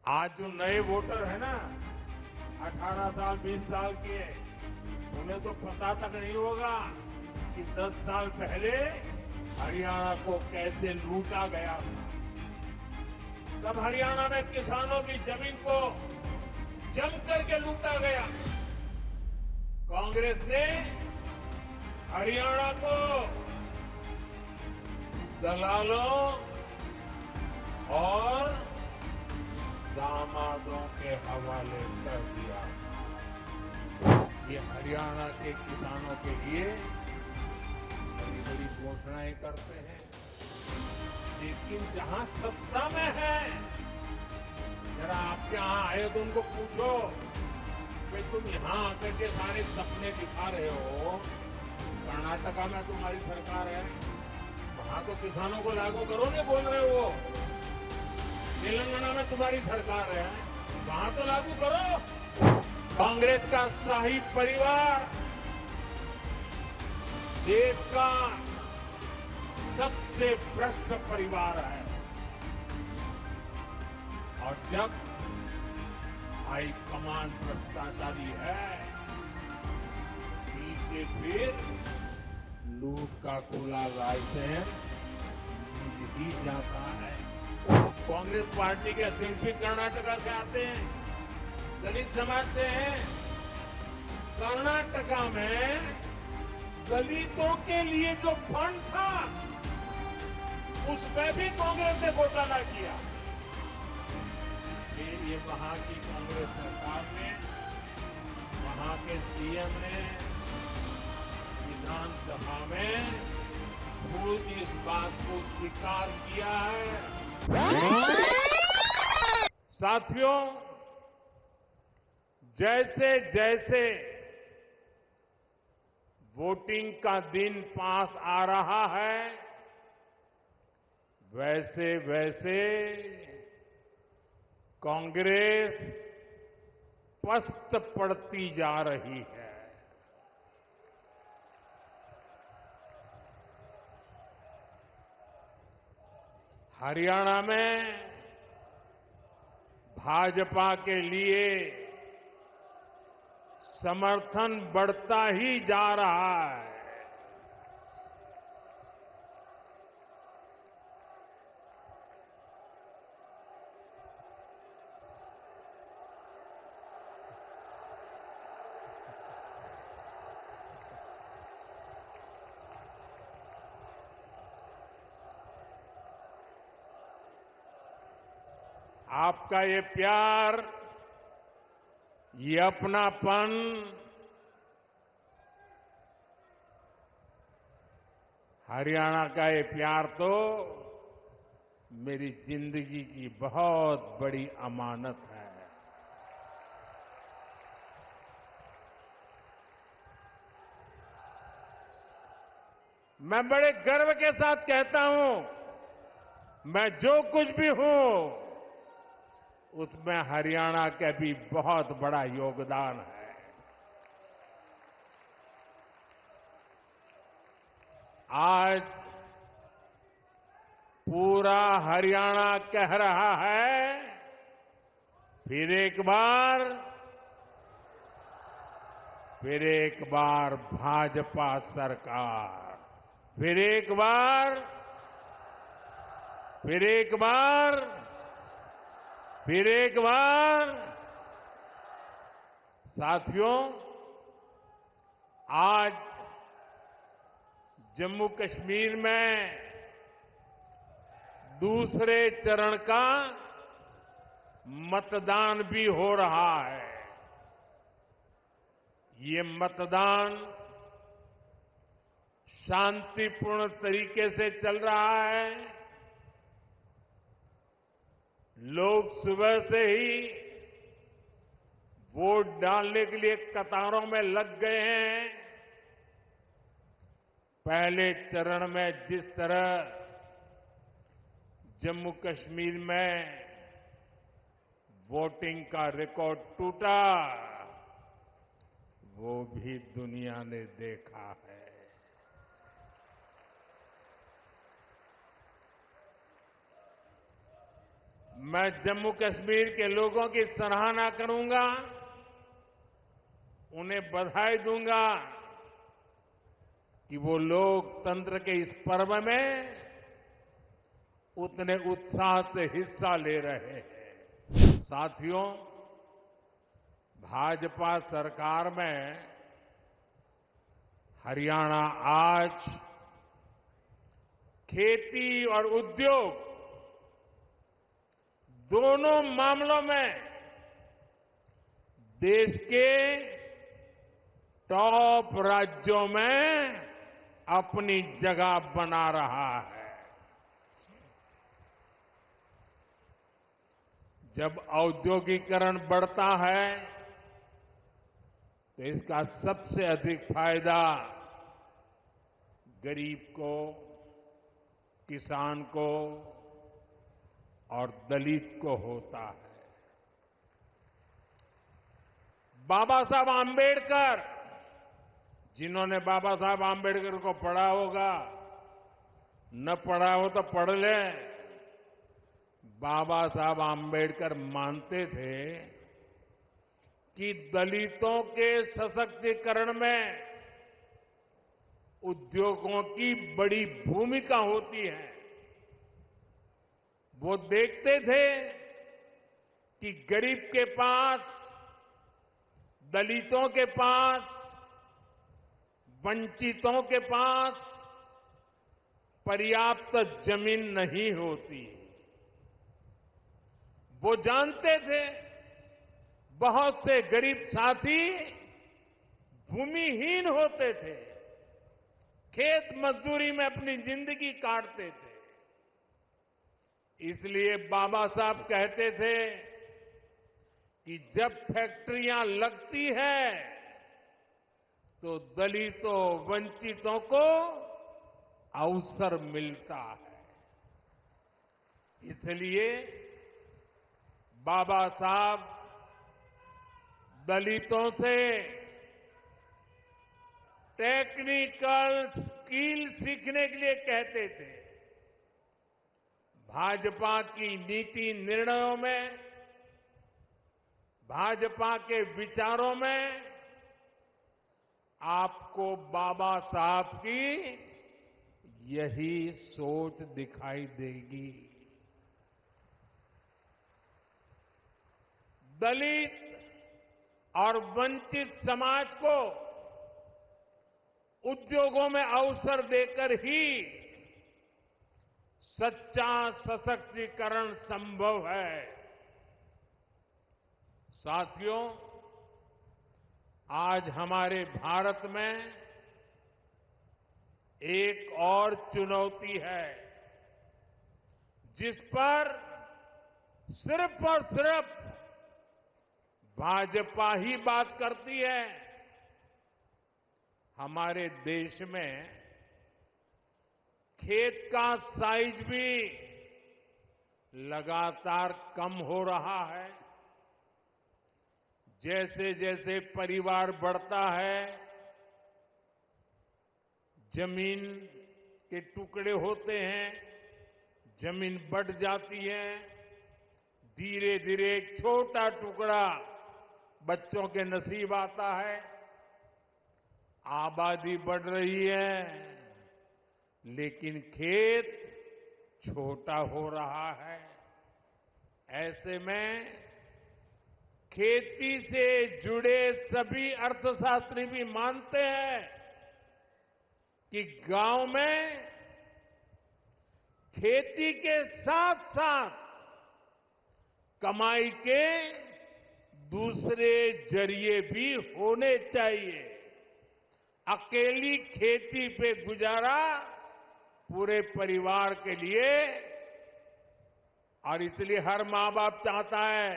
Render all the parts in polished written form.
आज जो नए वोटर है ना, 18 साल 20 साल के, उन्हें तो पता तक नहीं होगा कि 10 साल पहले हरियाणा को कैसे लूटा गया था। तब हरियाणा में किसानों की जमीन को जम करके लूटा गया। कांग्रेस ने हरियाणा को दलालों और दामादों के हवाले कर दिया। ये हरियाणा के किसानों के लिए बड़ी बड़ी घोषणाएं करते हैं, लेकिन जहां सत्ता में है, जरा आपके यहां आए तो उनको पूछो कि तुम यहां आकर के सारे सपने दिखा रहे हो। कर्नाटका में तुम्हारी सरकार है, वहां तो किसानों को लागू करो नहीं बोल रहे हो। तेलंगाना में तुम्हारी सरकार है, वहां तो लागू करो। कांग्रेस का शाही परिवार देश का सबसे भ्रष्ट परिवार है, और जब हाईकमान भ्रष्टाचारी है, नीचे फिर लूट का खुला लाइसेंस मिल ही जाता है। कांग्रेस पार्टी के शिल्पी कर्नाटका से आते हैं, दलित समाज से हैं। कर्नाटका में दलितों के लिए जो फंड था, उसमें भी कांग्रेस ने घोटाला किया। ये वहां की कांग्रेस सरकार ने, वहां के सीएम ने विधानसभा में खुद इस बात को स्वीकार किया है। साथियों, जैसे जैसे वोटिंग का दिन पास आ रहा है, वैसे वैसे कांग्रेस पस्त पड़ती जा रही है। हरियाणा में भाजपा के लिए समर्थन बढ़ता ही जा रहा है। आपका ये प्यार, ये अपनापन हरियाणा का ये प्यार तो मेरी जिंदगी की बहुत बड़ी अमानत है। मैं बड़े गर्व के साथ कहता हूं, मैं जो कुछ भी हूं, उसमें हरियाणा का भी बहुत बड़ा योगदान है। आज पूरा हरियाणा कह रहा है, फिर एक बार भाजपा सरकार, फिर एक बार साथियों, आज जम्मू कश्मीर में दूसरे चरण का मतदान भी हो रहा है। ये मतदान शांतिपूर्ण तरीके से चल रहा है। लोग सुबह से ही वोट डालने के लिए कतारों में लग गए हैं। पहले चरण में जिस तरह जम्मू कश्मीर में वोटिंग का रिकॉर्ड टूटा, वो भी दुनिया ने देखा है। मैं जम्मू कश्मीर के लोगों की सराहना करूंगा, उन्हें बधाई दूंगा कि वो लोकतंत्र के इस पर्व में उतने उत्साह से हिस्सा ले रहे हैं। साथियों, भाजपा सरकार में हरियाणा आज खेती और उद्योग दोनों मामलों में देश के टॉप राज्यों में अपनी जगह बना रहा है। जब औद्योगिकरण बढ़ता है तो इसका सबसे अधिक फायदा गरीब को, किसान को और दलित को होता है। बाबा साहब आम्बेडकर, जिन्होंने बाबा साहब आम्बेडकर को पढ़ा होगा, न पढ़ा हो तो पढ़ ले, बाबा साहब आम्बेडकर मानते थे कि दलितों के सशक्तिकरण में उद्योगों की बड़ी भूमिका होती है। वो देखते थे कि गरीब के पास, दलितों के पास, वंचितों के पास पर्याप्त जमीन नहीं होती। वो जानते थे बहुत से गरीब साथी भूमिहीन होते थे, खेत मजदूरी में अपनी जिंदगी काटते थे। इसलिए बाबा साहब कहते थे कि जब फैक्ट्रियां लगती है तो दलितों, वंचितों को अवसर मिलता है। इसलिए बाबा साहब दलितों से टेक्निकल स्किल सीखने के लिए कहते थे। भाजपा की नीति निर्णयों में, भाजपा के विचारों में आपको बाबा साहब की यही सोच दिखाई देगी। दलित और वंचित समाज को उद्योगों में अवसर देकर ही सच्चा सशक्तिकरण संभव है। साथियों, आज हमारे भारत में एक और चुनौती है जिस पर सिर्फ और सिर्फ भाजपा ही बात करती है। हमारे देश में खेत का साइज भी लगातार कम हो रहा है। जैसे जैसे परिवार बढ़ता है, जमीन के टुकड़े होते हैं, जमीन बढ़ जाती है। धीरे धीरे एक छोटा टुकड़ा बच्चों के नसीब आता है। आबादी बढ़ रही है, लेकिन खेत छोटा हो रहा है। ऐसे में खेती से जुड़े सभी अर्थशास्त्री भी मानते हैं कि गांव में खेती के साथ साथ कमाई के दूसरे जरिए भी होने चाहिए। अकेली खेती पे गुजारा पूरे परिवार के लिए, और इसलिए हर मां बाप चाहता है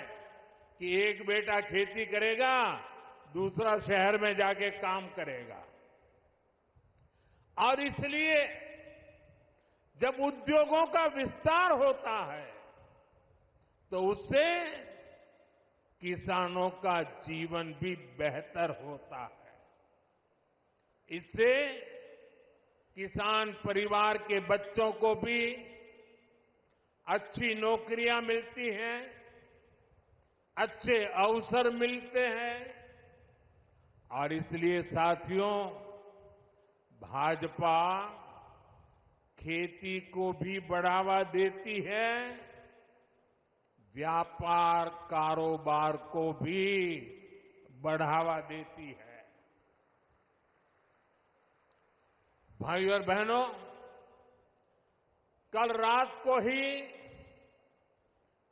कि एक बेटा खेती करेगा, दूसरा शहर में जाके काम करेगा। और इसलिए जब उद्योगों का विस्तार होता है तो उससे किसानों का जीवन भी बेहतर होता है। इससे किसान परिवार के बच्चों को भी अच्छी नौकरियां मिलती हैं, अच्छे अवसर मिलते हैं और इसलिए साथियों, भाजपा खेती को भी बढ़ावा देती है, व्यापार कारोबार को भी बढ़ावा देती है। भाइयों और बहनों, कल रात को ही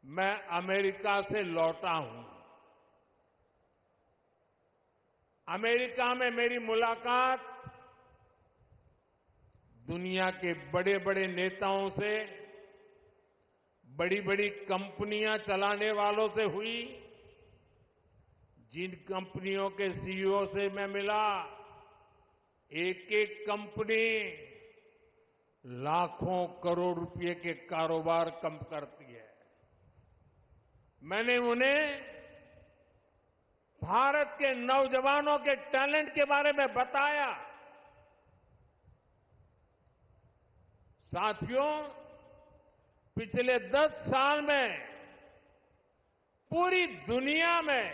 मैं अमेरिका से लौटा हूं। अमेरिका में मेरी मुलाकात दुनिया के बड़े बड़े नेताओं से, बड़ी बड़ी कंपनियां चलाने वालों से हुई। जिन कंपनियों के सीईओ से मैं मिला, एक एक कंपनी लाखों करोड़ रुपए के कारोबार कम करती है। मैंने उन्हें भारत के नौजवानों के टैलेंट के बारे में बताया। साथियों, पिछले 10 साल में पूरी दुनिया में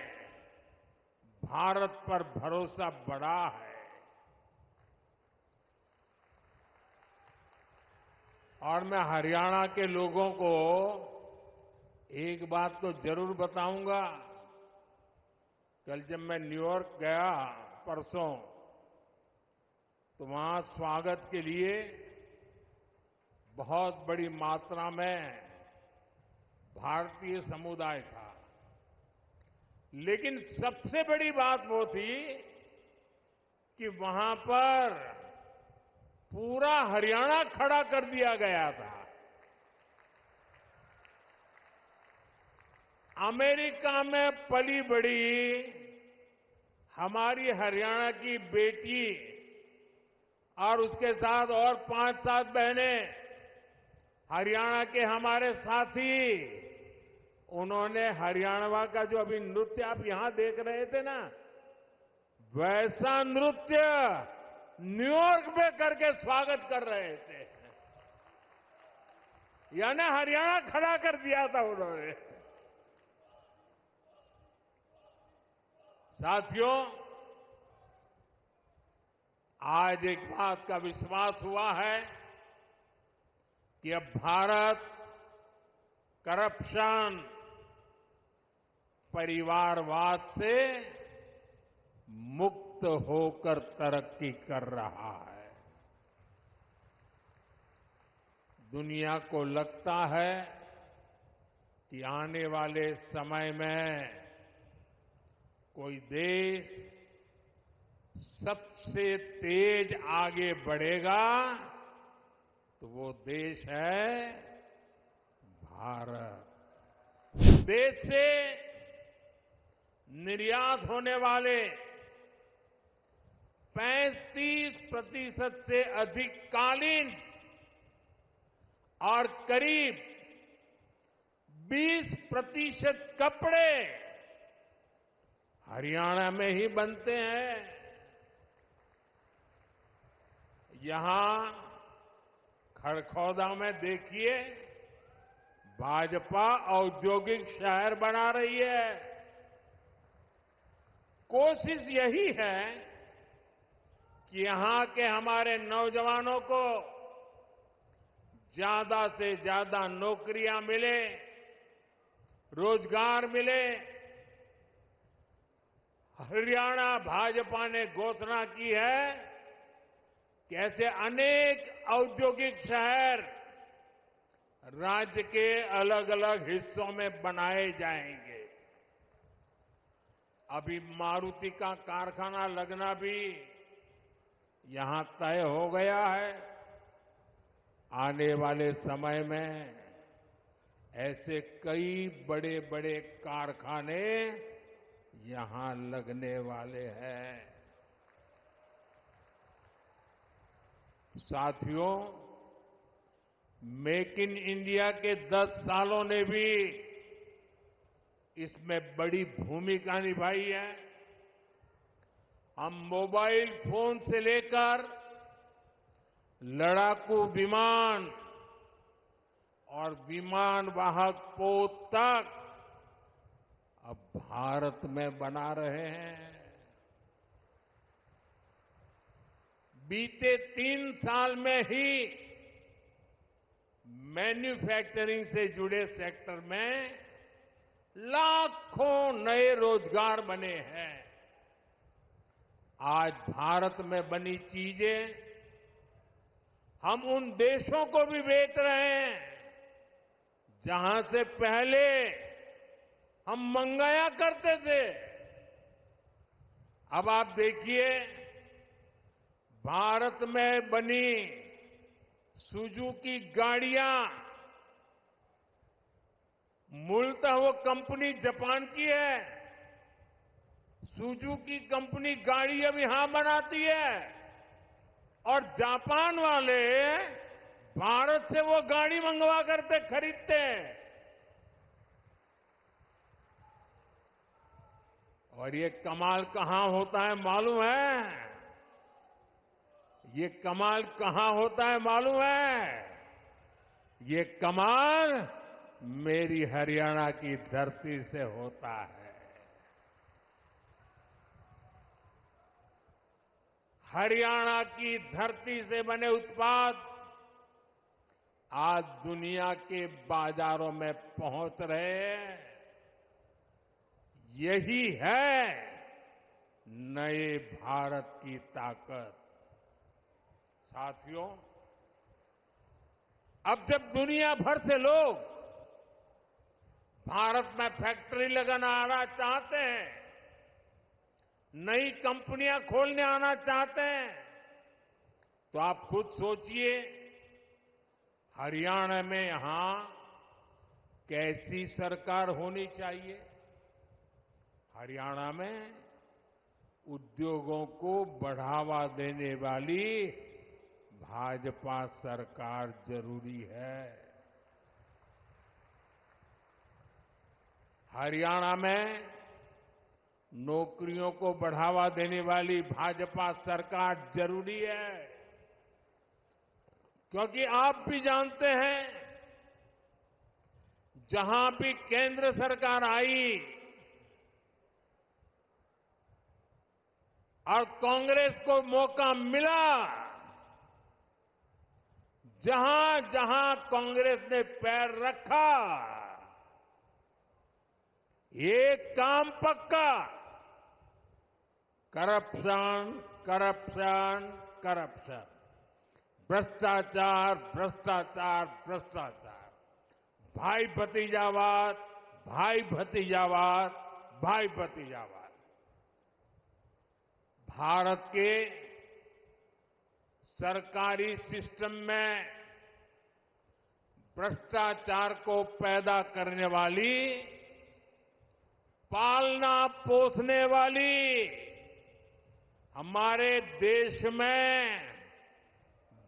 भारत पर भरोसा बढ़ा है और मैं हरियाणा के लोगों को एक बात तो जरूर बताऊंगा। कल जब मैं न्यूयॉर्क गया परसों, तो वहां स्वागत के लिए बहुत बड़ी मात्रा में भारतीय समुदाय था। लेकिन सबसे बड़ी बात वो थी कि वहां पर पूरा हरियाणा खड़ा कर दिया गया था। अमेरिका में पली बड़ी हमारी हरियाणा की बेटी और उसके साथ और 5-7 बहनें, हरियाणा के हमारे साथी, उन्होंने हरियाणा का जो अभी नृत्य आप यहां देख रहे थे ना, वैसा नृत्य न्यूयॉर्क में करके स्वागत कर रहे थे। यानी हरियाणा खड़ा कर दिया था उन्होंने। साथियों, आज एक बात का विश्वास हुआ है कि अब भारत करप्शन, परिवारवाद से मुक्त होकर तरक्की कर रहा है। दुनिया को लगता है कि आने वाले समय में कोई देश सबसे तेज आगे बढ़ेगा तो वो देश है भारत। देश से निर्यात होने वाले 35% से अधिक कालीन और करीब 20% कपड़े हरियाणा में ही बनते हैं। यहां खड़खौदा में देखिए, भाजपा औद्योगिक शहर बना रही है। कोशिश यही है कि यहां के हमारे नौजवानों को ज्यादा से ज्यादा नौकरियां मिले, रोजगार मिले। हरियाणा भाजपा ने घोषणा की है कि ऐसे अनेक औद्योगिक शहर राज्य के अलग अलग हिस्सों में बनाए जाएंगे। अभी मारुति का कारखाना लगना भी यहां तय हो गया है। आने वाले समय में ऐसे कई बड़े बड़े कारखाने यहां लगने वाले हैं। साथियों, मेक इन इंडिया के 10 सालों ने भी इसमें बड़ी भूमिका निभाई है। हम मोबाइल फोन से लेकर लड़ाकू विमान और विमान वाहक पोत तक अब भारत में बना रहे हैं। बीते 3 साल में ही मैन्युफैक्चरिंग से जुड़े सेक्टर में लाखों नए रोजगार बने हैं। आज भारत में बनी चीजें हम उन देशों को भी बेच रहे हैं जहां से पहले हम मंगाया करते थे। अब आप देखिए, भारत में बनी सुजुकी गाड़ियां, मूलतः वो कंपनी जापान की है। सुजुकी कंपनी गाड़ी अब यहां बनाती है और जापान वाले भारत से वो गाड़ी मंगवा करते खरीदते हैं। और ये कमाल कहां होता है मालूम है? ये कमाल कहां होता है मालूम है? ये कमाल मेरी हरियाणा की धरती से होता है। हरियाणा की धरती से बने उत्पाद आज दुनिया के बाजारों में पहुंच रहे हैं। यही है नए भारत की ताकत। साथियों, अब जब दुनिया भर से लोग भारत में फैक्ट्री लगाना आना चाहते हैं, नई कंपनियां खोलने आना चाहते हैं, तो आप खुद सोचिए हरियाणा में यहां कैसी सरकार होनी चाहिए। हरियाणा में उद्योगों को बढ़ावा देने वाली भाजपा सरकार जरूरी है। हरियाणा में नौकरियों को बढ़ावा देने वाली भाजपा सरकार जरूरी है, क्योंकि आप भी जानते हैं जहां भी केंद्र सरकार आई और कांग्रेस को मौका मिला, जहां जहां कांग्रेस ने पैर रखा, एक काम पक्का, करप्शन, करप्शन, करप्शन, भ्रष्टाचार, भ्रष्टाचार, भ्रष्टाचार, भाई भतीजावाद, भाई भतीजावाद, भाई भतीजावाद। भारत के सरकारी सिस्टम में भ्रष्टाचार को पैदा करने वाली, पालना पोसने वाली हमारे देश में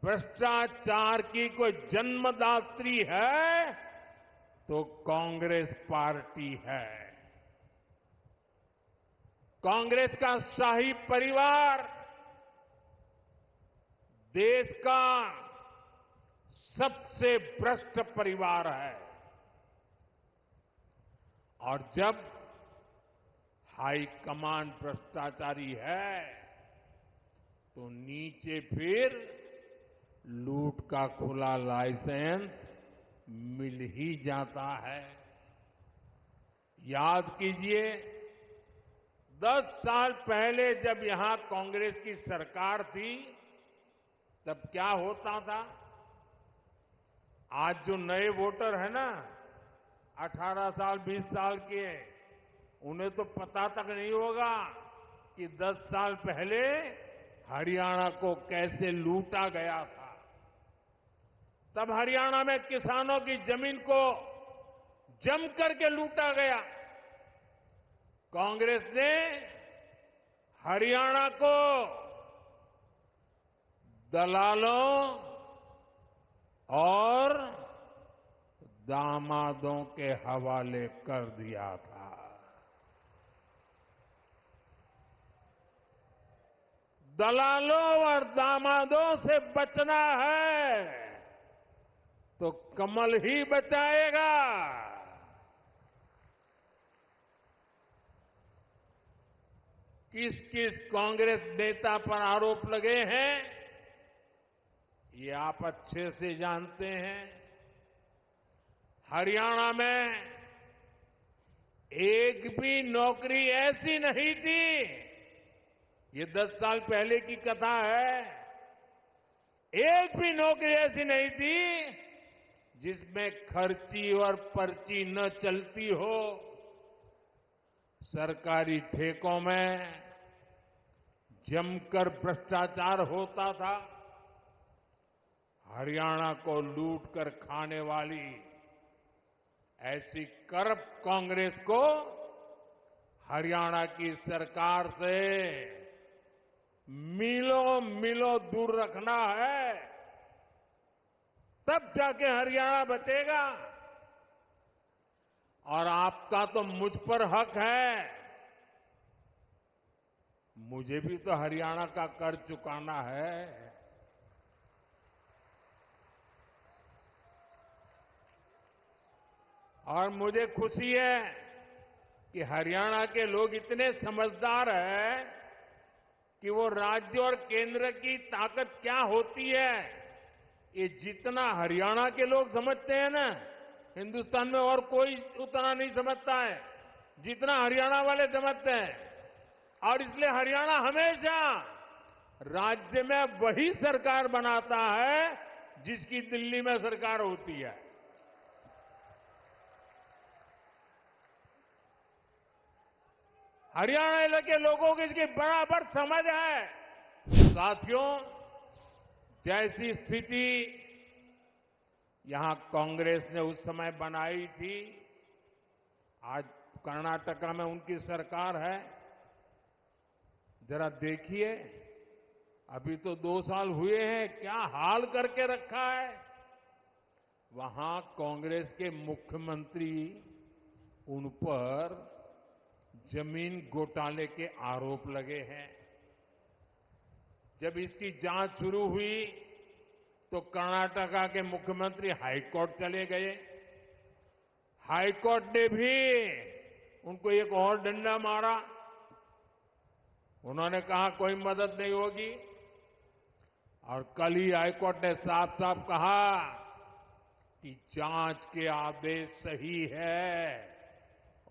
भ्रष्टाचार की कोई जन्मदात्री है तो कांग्रेस पार्टी है। कांग्रेस का शाही परिवार देश का सबसे भ्रष्ट परिवार है। और जब हाईकमान भ्रष्टाचारी है तो नीचे फिर लूट का खुला लाइसेंस मिल ही जाता है। याद कीजिए, 10 साल पहले जब यहां कांग्रेस की सरकार थी तब क्या होता था? आज जो नए वोटर है ना, 18 साल 20 साल के, उन्हें तो पता तक नहीं होगा कि 10 साल पहले हरियाणा को कैसे लूटा गया था। तब हरियाणा में किसानों की जमीन को जम करके लूटा गया। कांग्रेस ने हरियाणा को दलालों और दामादों के हवाले कर दिया था। दलालों और दामादों से बचना है तो कमल ही बचाएगा। किस किस कांग्रेस नेता पर आरोप लगे हैं, ये आप अच्छे से जानते हैं। हरियाणा में एक भी नौकरी ऐसी नहीं थी, ये 10 साल पहले की कथा है, एक भी नौकरी ऐसी नहीं थी जिसमें खर्ची और पर्ची न चलती हो। सरकारी ठेकों में जमकर भ्रष्टाचार होता था। हरियाणा को लूट कर खाने वाली ऐसी करप्ट कांग्रेस को हरियाणा की सरकार से मीलों मीलों दूर रखना है, तब जाके हरियाणा बचेगा। और आपका तो मुझ पर हक है, मुझे भी तो हरियाणा का कर्ज चुकाना है। और मुझे खुशी है कि हरियाणा के लोग इतने समझदार हैं कि वो राज्य और केंद्र की ताकत क्या होती है, ये जितना हरियाणा के लोग समझते हैं ना, हिंदुस्तान में और कोई उतना नहीं समझता है जितना हरियाणा वाले समझते हैं। और इसलिए हरियाणा हमेशा राज्य में वही सरकार बनाता है जिसकी दिल्ली में सरकार होती है। हरियाणा के लोगों की इसकी बराबर समझ है। साथियों, जैसी स्थिति यहां कांग्रेस ने उस समय बनाई थी, आज कर्नाटका में उनकी सरकार है। जरा देखिए, अभी तो 2 साल हुए हैं, क्या हाल करके रखा है। वहां कांग्रेस के मुख्यमंत्री उन पर जमीन घोटाले के आरोप लगे हैं। जब इसकी जांच शुरू हुई तो कर्नाटका के मुख्यमंत्री हाईकोर्ट चले गए। हाईकोर्ट ने भी उनको एक और डंडा मारा। उन्होंने कहा कोई मदद नहीं होगी। और कल ही हाईकोर्ट ने साफ साफ कहा कि जांच के आदेश सही है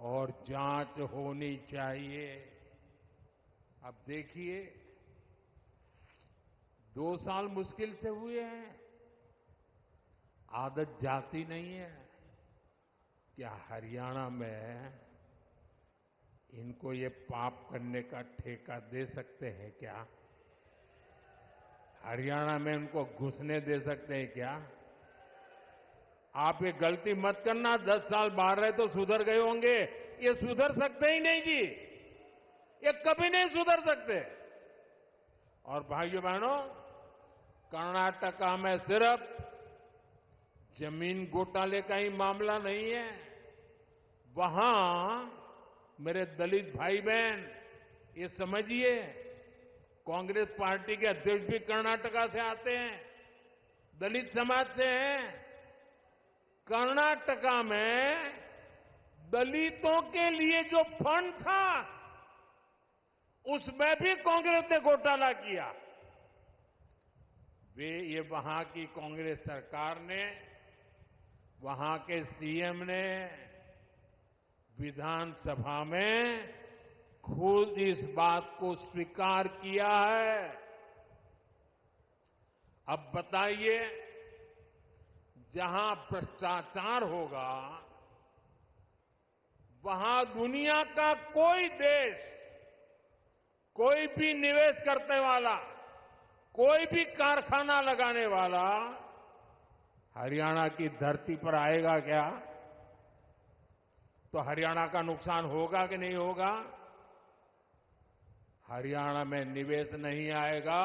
और जांच होनी चाहिए। अब देखिए, 2 साल मुश्किल से हुए हैं, आदत जाती नहीं है। क्या हरियाणा में इनको ये पाप करने का ठेका दे सकते हैं क्या? हरियाणा में इनको घुसने दे सकते हैं क्या? आप ये गलती मत करना, 10 साल बाहर रहे तो सुधर गए होंगे, ये सुधर सकते ही नहीं जी, ये कभी नहीं सुधर सकते। और भाइयों बहनों, कर्नाटका में सिर्फ जमीन घोटाले का ही मामला नहीं है, वहां मेरे दलित भाई बहन ये समझिए, कांग्रेस पार्टी के अध्यक्ष भी कर्नाटका से आते हैं, दलित समाज से हैं। कर्नाटका में दलितों के लिए जो फंड था उसमें भी कांग्रेस ने घोटाला किया। ये वहां की कांग्रेस सरकार ने, वहां के सीएम ने विधानसभा में खुद इस बात को स्वीकार किया है। अब बताइए, जहां भ्रष्टाचार होगा वहां दुनिया का कोई देश, कोई भी निवेश करने वाला, कोई भी कारखाना लगाने वाला हरियाणा की धरती पर आएगा क्या? तो हरियाणा का नुकसान होगा कि नहीं होगा? हरियाणा में निवेश नहीं आएगा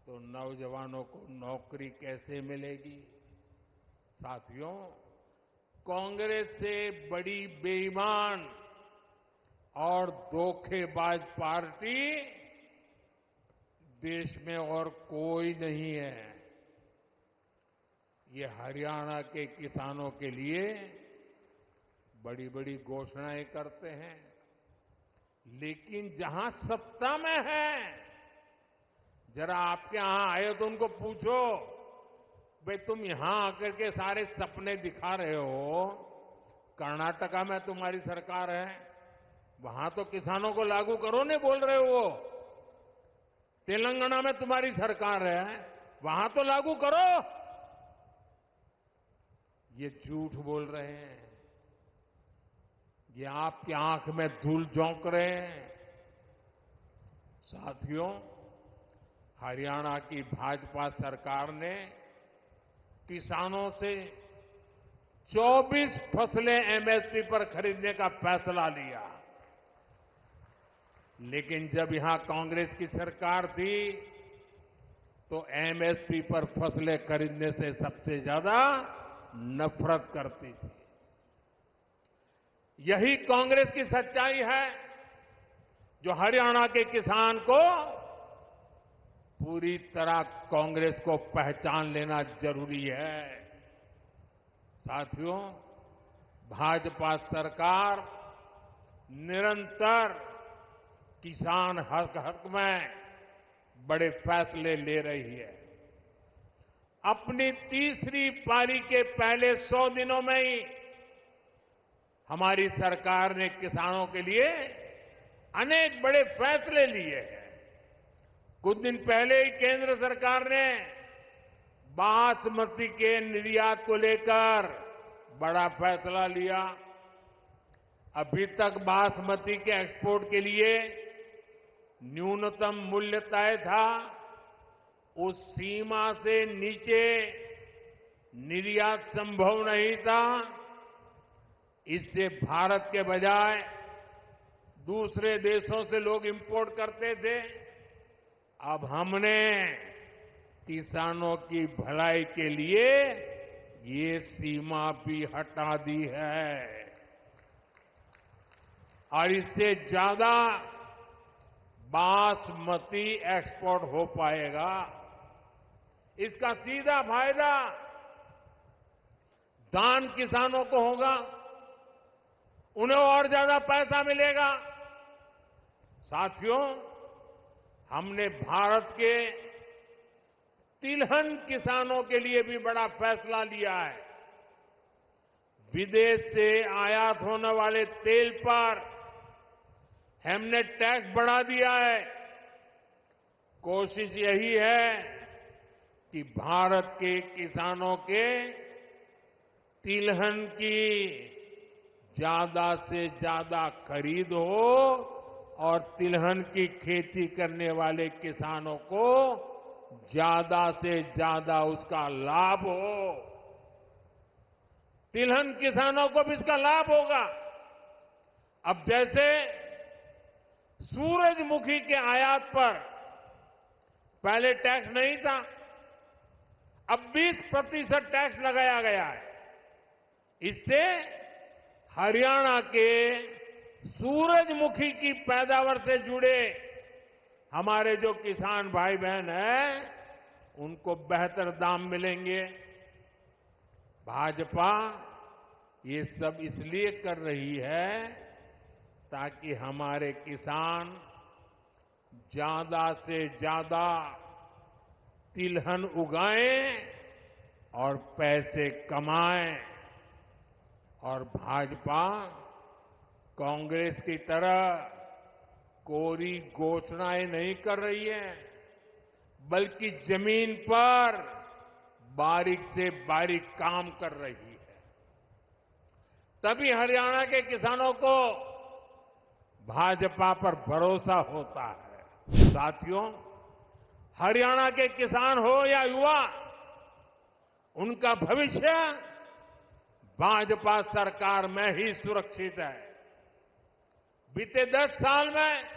तो नौजवानों को नौकरी कैसे मिलेगी? साथियों, कांग्रेस से बड़ी बेईमान और धोखेबाज पार्टी देश में और कोई नहीं है। ये हरियाणा के किसानों के लिए बड़ी बड़ी घोषणाएं करते हैं, लेकिन जहां सत्ता में है, जरा आपके यहां आए तो उनको पूछो, भाई तुम यहां आकर के सारे सपने दिखा रहे हो, कर्नाटका में तुम्हारी सरकार है, वहां तो किसानों को लागू करो नहीं बोल रहे हो, तेलंगाना में तुम्हारी सरकार है, वहां तो लागू करो। ये झूठ बोल रहे हैं, ये आपकी आंख में धूल झोंक रहे हैं। साथियों, हरियाणा की भाजपा सरकार ने किसानों से 24 फसलें एमएसपी पर खरीदने का फैसला लिया, लेकिन जब यहां कांग्रेस की सरकार थी तो एमएसपी पर फसलें खरीदने से सबसे ज्यादा नफरत करती थी। यही कांग्रेस की सच्चाई है जो हरियाणा के किसान को पूरी तरह कांग्रेस को पहचान लेना जरूरी है। साथियों, भाजपा सरकार निरंतर किसान हक में बड़े फैसले ले रही है। अपनी तीसरी पारी के पहले 100 दिनों में ही हमारी सरकार ने किसानों के लिए अनेक बड़े फैसले लिए हैं। कुछ दिन पहले ही केंद्र सरकार ने बासमती के निर्यात को लेकर बड़ा फैसला लिया। अभी तक बासमती के एक्सपोर्ट के लिए न्यूनतम मूल्य तय था, उस सीमा से नीचे निर्यात संभव नहीं था। इससे भारत के बजाय दूसरे देशों से लोग इंपोर्ट करते थे। अब हमने किसानों की भलाई के लिए ये सीमा भी हटा दी है और इससे ज्यादा बासमती एक्सपोर्ट हो पाएगा। इसका सीधा फायदा धान किसानों को होगा, उन्हें और ज्यादा पैसा मिलेगा। साथियों, हमने भारत के तिलहन किसानों के लिए भी बड़ा फैसला लिया है। विदेश से आयात होने वाले तेल पर हमने टैक्स बढ़ा दिया है। कोशिश यही है कि भारत के किसानों के तिलहन की ज्यादा से ज्यादा खरीद हो और तिलहन की खेती करने वाले किसानों को ज्यादा से ज्यादा उसका लाभ हो। तिलहन किसानों को भी इसका लाभ होगा। अब जैसे सूरजमुखी के आयात पर पहले टैक्स नहीं था, अब 20% टैक्स लगाया गया है। इससे हरियाणा के सूरजमुखी की पैदावार से जुड़े हमारे जो किसान भाई बहन हैं, उनको बेहतर दाम मिलेंगे। भाजपा ये सब इसलिए कर रही है ताकि हमारे किसान ज्यादा से ज्यादा तिलहन उगाएं और पैसे कमाएं। और भाजपा कांग्रेस की तरह कोरी घोषणाएं नहीं कर रही है, बल्कि जमीन पर बारीक से बारीक काम कर रही है। तभी हरियाणा के किसानों को भाजपा पर भरोसा होता है। साथियों, हरियाणा के किसान हो या युवा, उनका भविष्य भाजपा सरकार में ही सुरक्षित है। बीते 10 साल में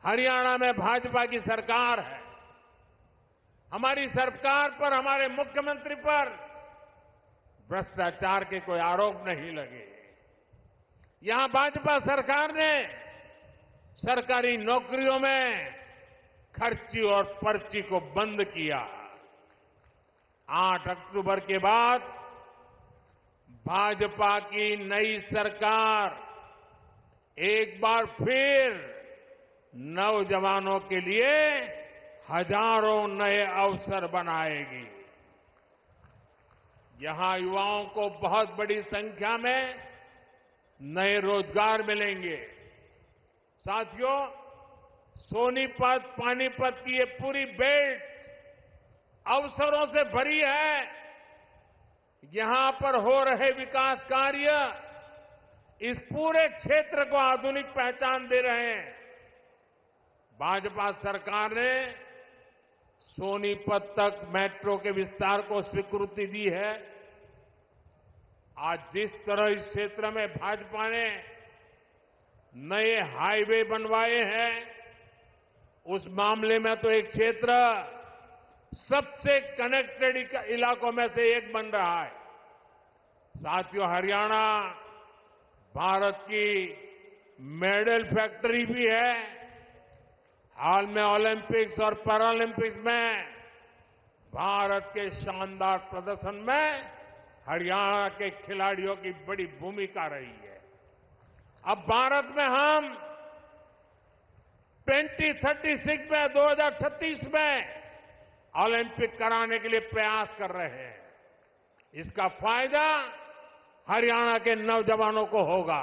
हरियाणा में भाजपा की सरकार है। हमारी सरकार पर, हमारे मुख्यमंत्री पर भ्रष्टाचार के कोई आरोप नहीं लगे। यहां भाजपा सरकार ने सरकारी नौकरियों में खर्ची और पर्ची को बंद किया। 8 अक्टूबर के बाद भाजपा की नई सरकार एक बार फिर नौजवानों के लिए हजारों नए अवसर बनाएगी। यहां युवाओं को बहुत बड़ी संख्या में नए रोजगार मिलेंगे। साथियों, सोनीपत, पानीपत की ये पूरी बेल्ट अवसरों से भरी है। यहां पर हो रहे विकास कार्य इस पूरे क्षेत्र को आधुनिक पहचान दे रहे हैं। भाजपा सरकार ने सोनीपत तक मेट्रो के विस्तार को स्वीकृति दी है। आज जिस तरह इस क्षेत्र में भाजपा ने नए हाईवे बनवाए हैं, उस मामले में तो एक क्षेत्र सबसे कनेक्टेड इलाकों में से एक बन रहा है। साथियों, हरियाणा भारत की मेडल फैक्ट्री भी है। हाल में ओलंपिक्स और पैरालंपिक्स में भारत के शानदार प्रदर्शन में हरियाणा के खिलाड़ियों की बड़ी भूमिका रही है। अब भारत में हम 2036 में 2036 में ओलंपिक कराने के लिए प्रयास कर रहे हैं। इसका फायदा हरियाणा के नौजवानों को होगा।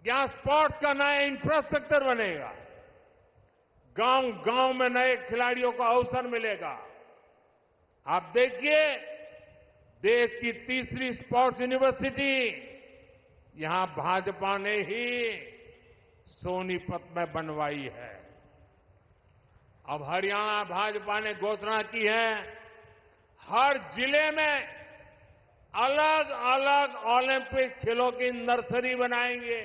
यहां स्पोर्ट्स का नया इंफ्रास्ट्रक्चर बनेगा। गांव गांव में नए खिलाड़ियों को अवसर मिलेगा। आप देखिए, देश की तीसरी स्पोर्ट्स यूनिवर्सिटी यहां भाजपा ने ही सोनीपत में बनवाई है। अब हरियाणा भाजपा ने घोषणा की है, हर जिले में अलग अलग ओलंपिक खेलों की नर्सरी बनाएंगे।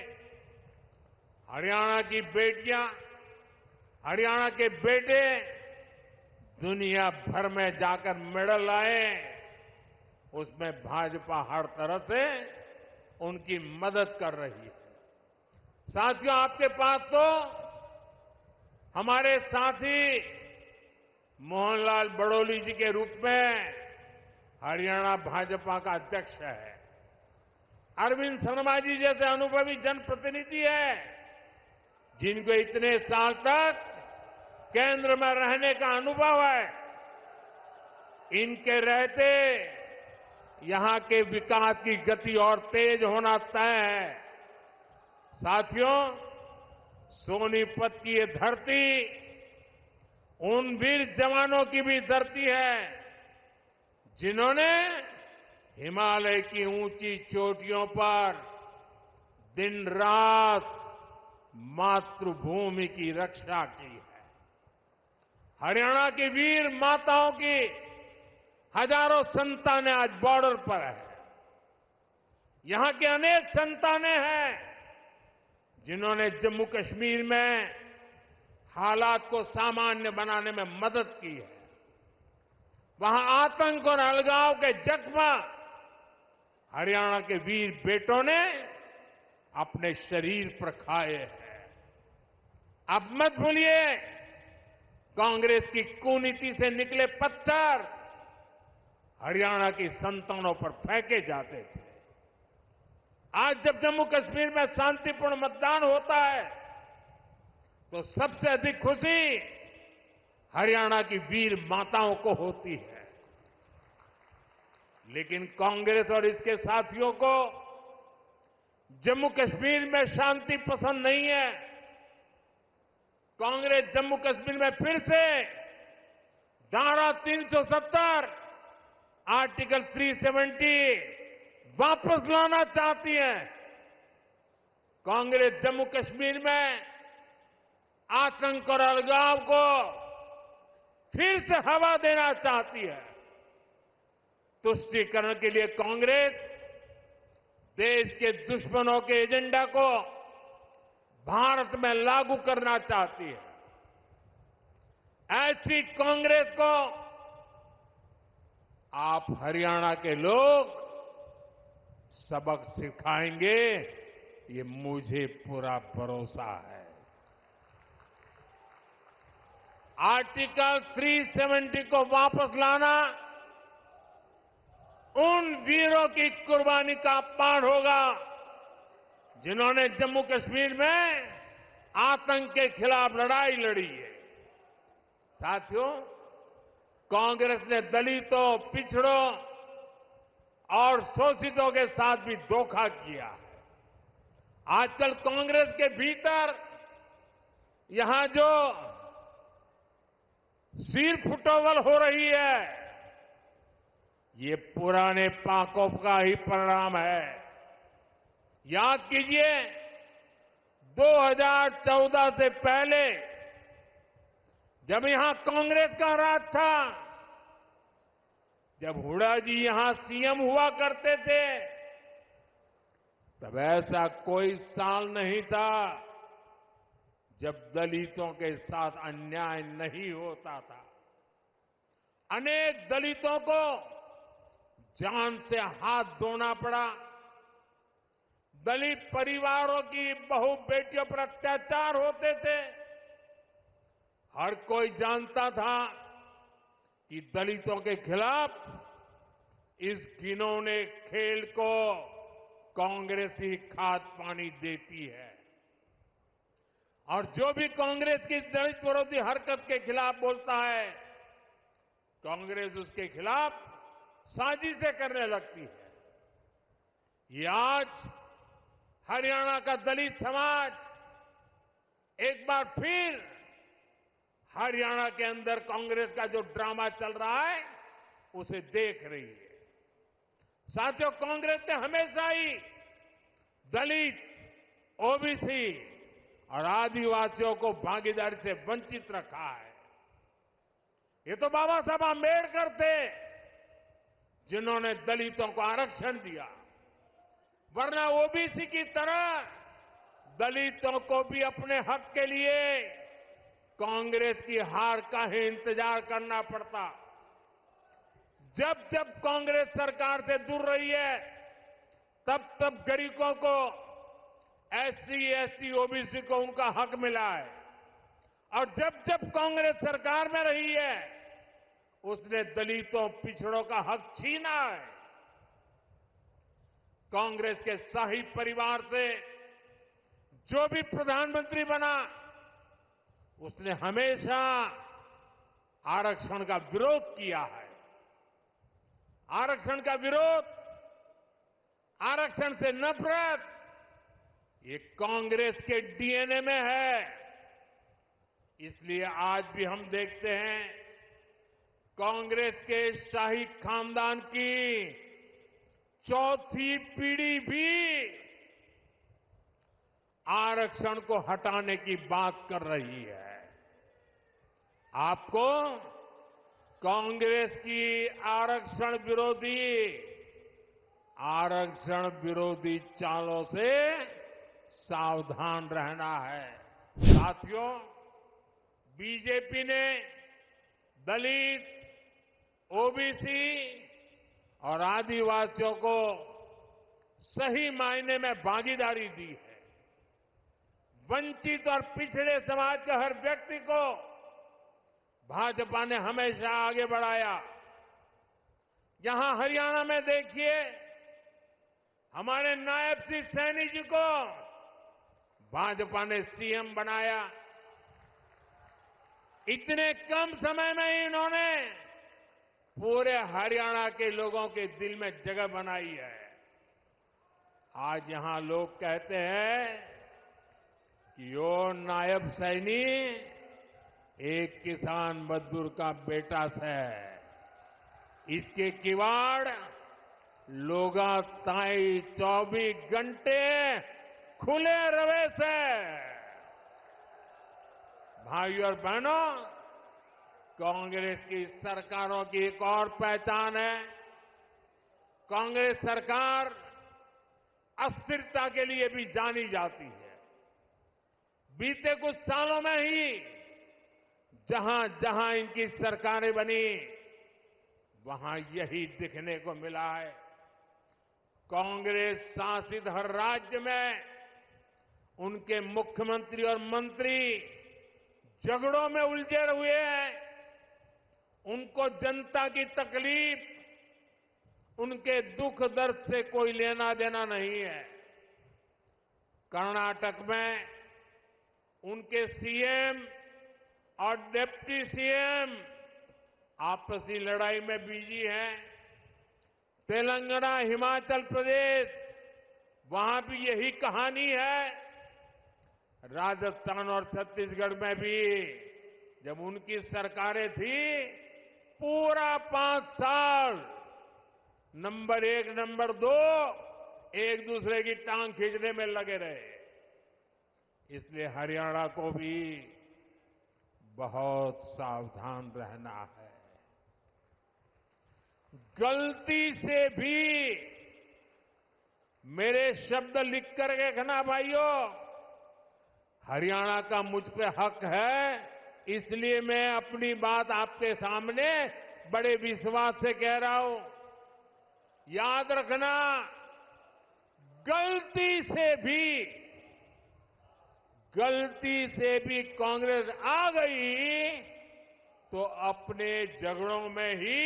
हरियाणा की बेटियां, हरियाणा के बेटे दुनिया भर में जाकर मेडल लाए, उसमें भाजपा हर तरह से उनकी मदद कर रही है। साथियों, आपके पास तो हमारे साथी मोहनलाल बड़ोली जी के रूप में हरियाणा भाजपा का अध्यक्ष है। अरविंद शर्मा जी जैसे अनुभवी जनप्रतिनिधि है, जिनको इतने साल तक केंद्र में रहने का अनुभव है। इनके रहते यहां के विकास की गति और तेज होना तय है। साथियों, सोनीपत की ये धरती उन वीर जवानों की भी धरती है, जिन्होंने हिमालय की ऊंची चोटियों पर दिन रात मातृभूमि की रक्षा की है। हरियाणा की वीर माताओं की हजारों संतानें आज बॉर्डर पर है। यहां के अनेक संतानें हैं जिन्होंने जम्मू कश्मीर में हालात को सामान्य बनाने में मदद की है। वहां आतंक और अलगाव के जख्म हरियाणा के वीर बेटों ने अपने शरीर पर खाए हैं। अब मत भूलिए, कांग्रेस की कुनीति से निकले पत्थर हरियाणा की संतानों पर फेंके जाते थे। आज जब जम्मू कश्मीर में शांतिपूर्ण मतदान होता है, तो सबसे अधिक खुशी हरियाणा की वीर माताओं को होती है। लेकिन कांग्रेस और इसके साथियों को जम्मू कश्मीर में शांति पसंद नहीं है। कांग्रेस जम्मू कश्मीर में फिर से धारा 370, आर्टिकल 370 वापस लाना चाहती है। कांग्रेस जम्मू कश्मीर में आतंक और अलगाव को फिर से हवा देना चाहती है। तुष्टीकरण के लिए कांग्रेस देश के दुश्मनों के एजेंडा को भारत में लागू करना चाहती है। ऐसी कांग्रेस को आप हरियाणा के लोग सबक सिखाएंगे, ये मुझे पूरा भरोसा है। आर्टिकल 370 को वापस लाना उन वीरों की कुर्बानी का पाठ होगा जिन्होंने जम्मू कश्मीर में आतंक के खिलाफ लड़ाई लड़ी है। साथियों, कांग्रेस ने दलितों, पिछड़ों और शोषितों के साथ भी धोखा किया है। आजकल कांग्रेस के भीतर यहां जो सिर फुटोवल हो रही है, ये पुराने पाकों का ही परिणाम है। याद कीजिए, 2014 से पहले जब यहां कांग्रेस का राज था, जब हुड्डा जी यहां सीएम हुआ करते थे, तब ऐसा कोई साल नहीं था जब दलितों के साथ अन्याय नहीं होता था। अनेक दलितों को जान से हाथ धोना पड़ा। दलित परिवारों की बहु बेटियों पर अत्याचार होते थे। हर कोई जानता था कि दलितों के खिलाफ इस घिनौने खेल को कांग्रेस ही खाद पानी देती है। और जो भी कांग्रेस की दलित विरोधी हरकत के खिलाफ बोलता है, कांग्रेस उसके खिलाफ साजिशें करने लगती है। ये आज हरियाणा का दलित समाज एक बार फिर हरियाणा के अंदर कांग्रेस का जो ड्रामा चल रहा है, उसे देख रही है। साथियों, कांग्रेस ने हमेशा ही दलित, ओबीसी और आदिवासियों को भागीदारी से वंचित रखा है। ये तो बाबा साहब आंबेडकर थे जिन्होंने दलितों को आरक्षण दिया, वरना ओबीसी की तरह दलितों को भी अपने हक के लिए कांग्रेस की हार का ही इंतजार करना पड़ता। जब जब कांग्रेस सरकार से दूर रही है, तब तब गरीबों को, एससी, एसटी, ओबीसी को उनका हक मिला है। और जब जब कांग्रेस सरकार में रही है, उसने दलितों, पिछड़ों का हक छीना है। कांग्रेस के शाही परिवार से जो भी प्रधानमंत्री बना, उसने हमेशा आरक्षण का विरोध किया है। आरक्षण का विरोध, आरक्षण से नफरत, ये कांग्रेस के डीएनए में है। इसलिए आज भी हम देखते हैं, कांग्रेस के शाही खानदान की चौथी पीढ़ी भी आरक्षण को हटाने की बात कर रही है। आपको कांग्रेस की आरक्षण विरोधी चालों से सावधान रहना है। साथियों, बीजेपी ने दलित, ओबीसी और आदिवासियों को सही मायने में भागीदारी दी है। वंचित और पिछड़े समाज के हर व्यक्ति को भाजपा ने हमेशा आगे बढ़ाया। यहां हरियाणा में देखिए, हमारे नायब सिंह सैनी जी को भाजपा ने सीएम बनाया। इतने कम समय में ही इन्होंने पूरे हरियाणा के लोगों के दिल में जगह बनाई है। आज यहां लोग कहते हैं कि यो नायब सैनी एक किसान मजदूर का बेटा से, इसके किवाड़ लोगा ताई 24 घंटे खुले रवे से। भाइयों और बहनों, कांग्रेस की सरकारों की एक और पहचान है, कांग्रेस सरकार अस्थिरता के लिए भी जानी जाती है। बीते कुछ सालों में ही जहां जहां इनकी सरकारें बनी, वहां यही दिखने को मिला है। कांग्रेस शासित हर राज्य में उनके मुख्यमंत्री और मंत्री झगड़ों में उलझे हुए हैं। उनको जनता की तकलीफ उनके दुख दर्द से कोई लेना देना नहीं है। कर्नाटक में उनके सीएम और डिप्टी सीएम आपसी लड़ाई में बिजी हैं। तेलंगाना, हिमाचल प्रदेश, वहां भी यही कहानी है। राजस्थान और छत्तीसगढ़ में भी जब उनकी सरकारें थी, पूरा 5 साल नंबर 1, नंबर 2 एक दूसरे की टांग खींचने में लगे रहे। इसलिए हरियाणा को भी बहुत सावधान रहना है। गलती से भी मेरे शब्द लिख कर रखना भाइयों। हरियाणा का मुझ पे हक है, इसलिए मैं अपनी बात आपके सामने बड़े विश्वास से कह रहा हूं। याद रखना, गलती से भी कांग्रेस आ गई तो अपने झगड़ों में ही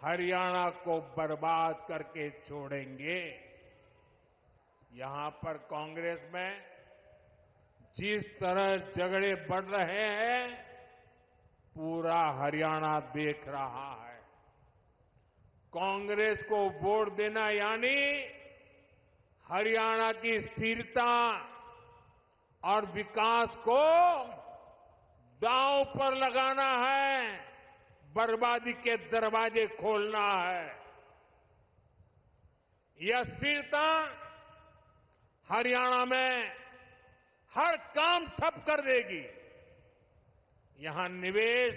हरियाणा को बर्बाद करके छोड़ेंगे। यहां पर कांग्रेस में जिस तरह झगड़े बढ़ रहे हैं, पूरा हरियाणा देख रहा है। कांग्रेस को वोट देना यानी हरियाणा की स्थिरता और विकास को दांव पर लगाना है, बर्बादी के दरवाजे खोलना है। यह स्थिरता हरियाणा में हर काम ठप कर देगी। यहां निवेश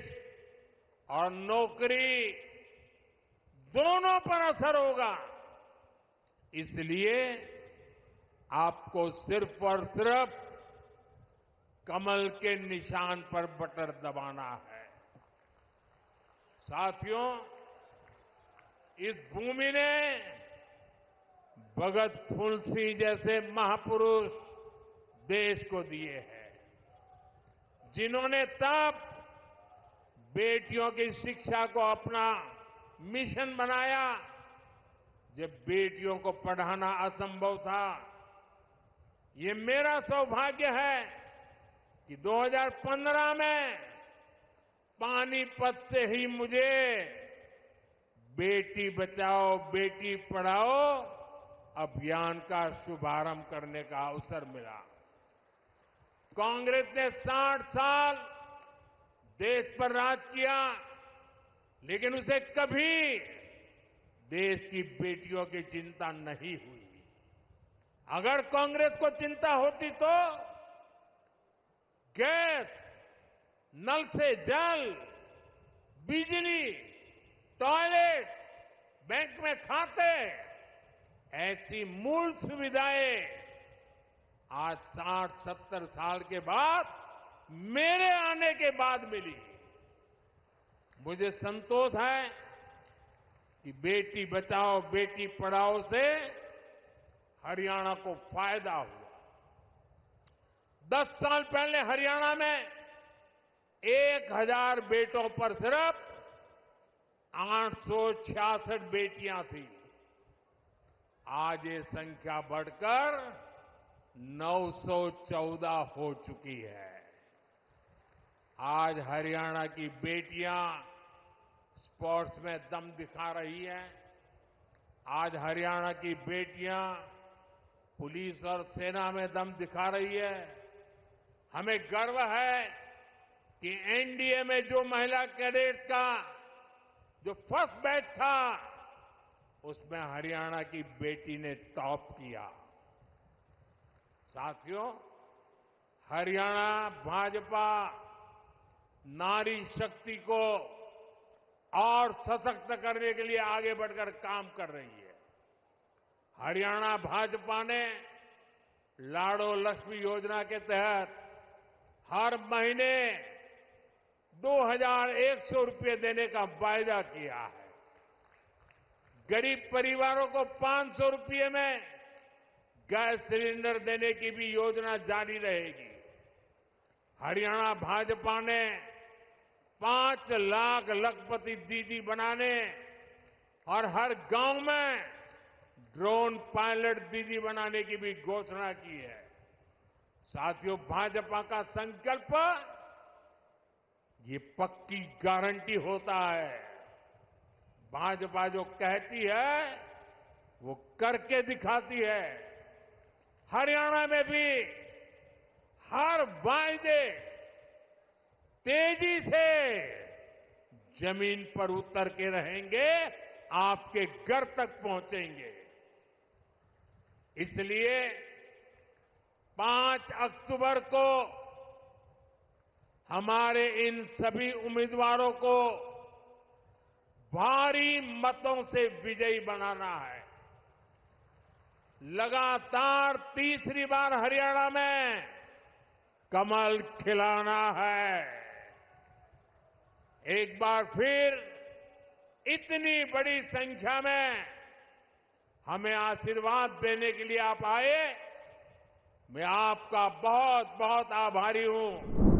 और नौकरी दोनों पर असर होगा। इसलिए आपको सिर्फ और सिर्फ कमल के निशान पर बटन दबाना है। साथियों, इस भूमि ने भगत फूल सिंह जैसे महापुरुष देश को दिए हैं, जिन्होंने तब बेटियों की शिक्षा को अपना मिशन बनाया जब बेटियों को पढ़ाना असंभव था। ये मेरा सौभाग्य है कि 2015 में पानीपत से ही मुझे बेटी बचाओ बेटी पढ़ाओ अभियान का शुभारंभ करने का अवसर मिला। कांग्रेस ने 60 साल देश पर राज किया, लेकिन उसे कभी देश की बेटियों की चिंता नहीं हुई। अगर कांग्रेस को चिंता होती तो गैस, नल से जल, बिजली, टॉयलेट, बैंक में खाते, ऐसी मूल सुविधाएं आज 60-70 साल के बाद मेरे आने के बाद मिली। मुझे संतोष है कि बेटी बचाओ बेटी पढ़ाओ से हरियाणा को फायदा हुआ। 10 साल पहले हरियाणा में 1000 बेटों पर सिर्फ 866 बेटियां थी। आज ये संख्या बढ़कर 914 हो चुकी है। आज हरियाणा की बेटियां स्पोर्ट्स में दम दिखा रही हैं। आज हरियाणा की बेटियां पुलिस और सेना में दम दिखा रही है। हमें गर्व है कि एनडीए में जो महिला कैडेट्स का जो फर्स्ट बैच था, उसमें हरियाणा की बेटी ने टॉप किया। साथियों, हरियाणा भाजपा नारी शक्ति को और सशक्त करने के लिए आगे बढ़कर काम कर रही है। हरियाणा भाजपा ने लाडो लक्ष्मी योजना के तहत हर महीने 2100 रुपये देने का वायदा किया है। गरीब परिवारों को 500 रुपये में गैस सिलेंडर देने की भी योजना जारी रहेगी। हरियाणा भाजपा ने 5 लाख लखपति दीदी बनाने और हर गांव में ड्रोन पायलट दीदी बनाने की भी घोषणा की है। साथियों, भाजपा का संकल्प ये पक्की गारंटी होता है। भाजपा जो कहती है वो करके दिखाती है। हरियाणा में भी हर वायदे तेजी से जमीन पर उतर के रहेंगे, आपके घर तक पहुंचेंगे। इसलिए 5 अक्टूबर को हमारे इन सभी उम्मीदवारों को भारी मतों से विजयी बनाना है। लगातार तीसरी बार हरियाणा में कमल खिलाना है। एक बार फिर इतनी बड़ी संख्या में हमें आशीर्वाद देने के लिए आप आए, मैं आपका बहुत बहुत आभारी हूं।